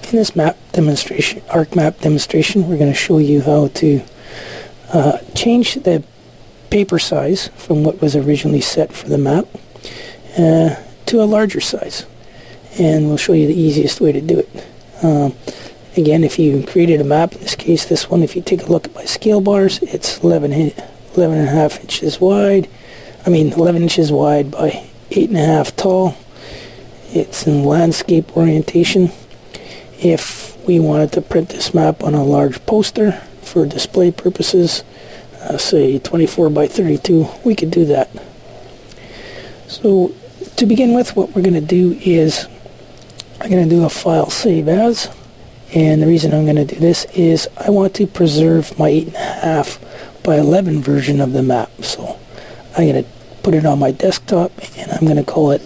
In this map demonstration, ArcMap demonstration, we're going to show you how to change the paper size from what was originally set for the map to a larger size. And we'll show you the easiest way to do it. Again, if you created a map, in this case this one, if you take a look at my scale bars, it's 11 and a half inches wide. 11 inches wide by 8.5 tall. It's in landscape orientation. If we wanted to print this map on a large poster for display purposes, say 24 by 32, we could do that. So to begin with, what we're going to do is I'm going to do a file save as, and the reason I'm going to do this is I want to preserve my 8.5 by 11 version of the map. So I'm going to put it on my desktop, and I'm going to call it,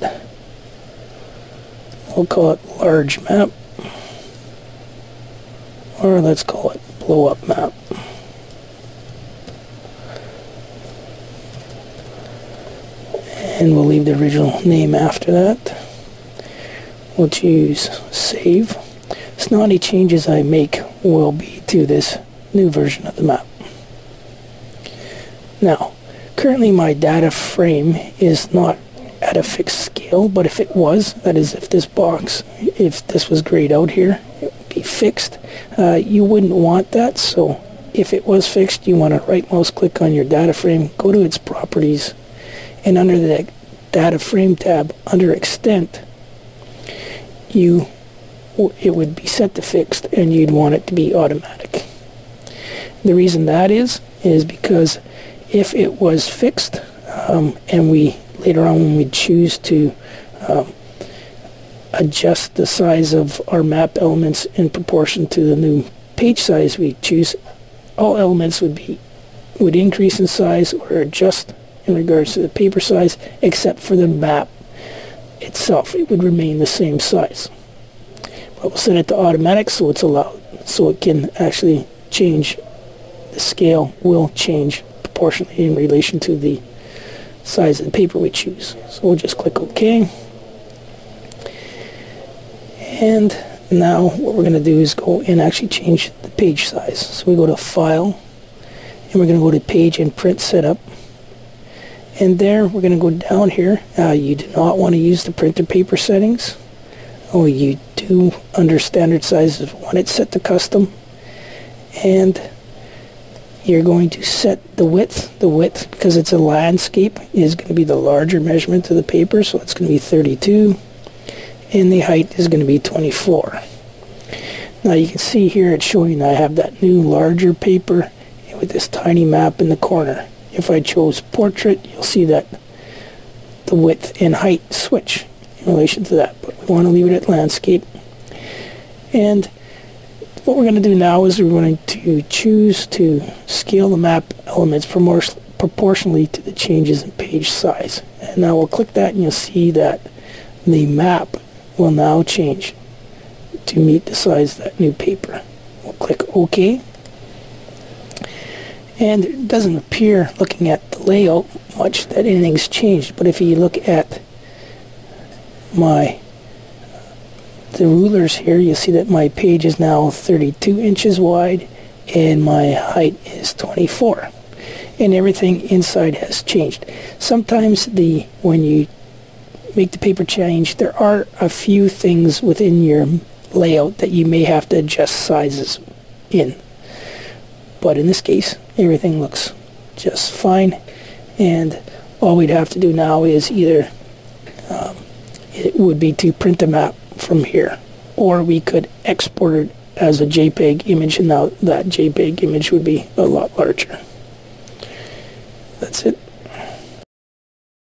we'll call it large map, or let's call it blow up map. And we'll leave the original name after that. We'll choose save. So now any changes I make will be to this new version of the map. Now, currently my data frame is not at a fixed scale, but if it was, that is if this box, if this was grayed out here, it would be fixed. You wouldn't want that, so if it was fixed, you want to right mouse click on your data frame, go to its properties, and under the data frame tab, under extent, it would be set to fixed, and you'd want it to be automatic. The reason that is because if it was fixed, and we later on when we choose to adjust the size of our map elements in proportion to the new page size we choose, all elements would increase in size or adjust in regards to the paper size, except for the map itself. It would remain the same size. But we'll set it to automatic so it's allowed, so it can actually change. The scale will change proportionally in relation to the size of the paper we choose. So we'll just click OK. And now what we're going to do is go and actually change the page size. So we go to File, and we're going to go to Page and Print Setup. And there we're going to go down here. You do not want to use the printer paper settings. Oh, you do under standard sizes want it set to custom. And you're going to set the width. The width, because it's a landscape, is going to be the larger measurement of the paper, so it's going to be 32. And the height is going to be 24. Now you can see here it's showing I have that new larger paper with this tiny map in the corner. If I chose portrait, you'll see that the width and height switch in relation to that, but we want to leave it at landscape. And what we're going to do now is we're going to choose to scale the map elements proportionally to the changes in page size. And now we'll click that, and you'll see that the map will now change to meet the size of that new paper. We'll click OK. And it doesn't appear, looking at the layout, much that anything's changed. But if you look at the rulers here, you'll see that my page is now 32 inches wide and my height is 24. And everything inside has changed. Sometimes when you make the paper change, there are a few things within your layout that you may have to adjust sizes in. But in this case, everything looks just fine, and all we'd have to do now is either it would be to print a map from here, or we could export it as a JPEG image, and now that JPEG image would be a lot larger. That's it.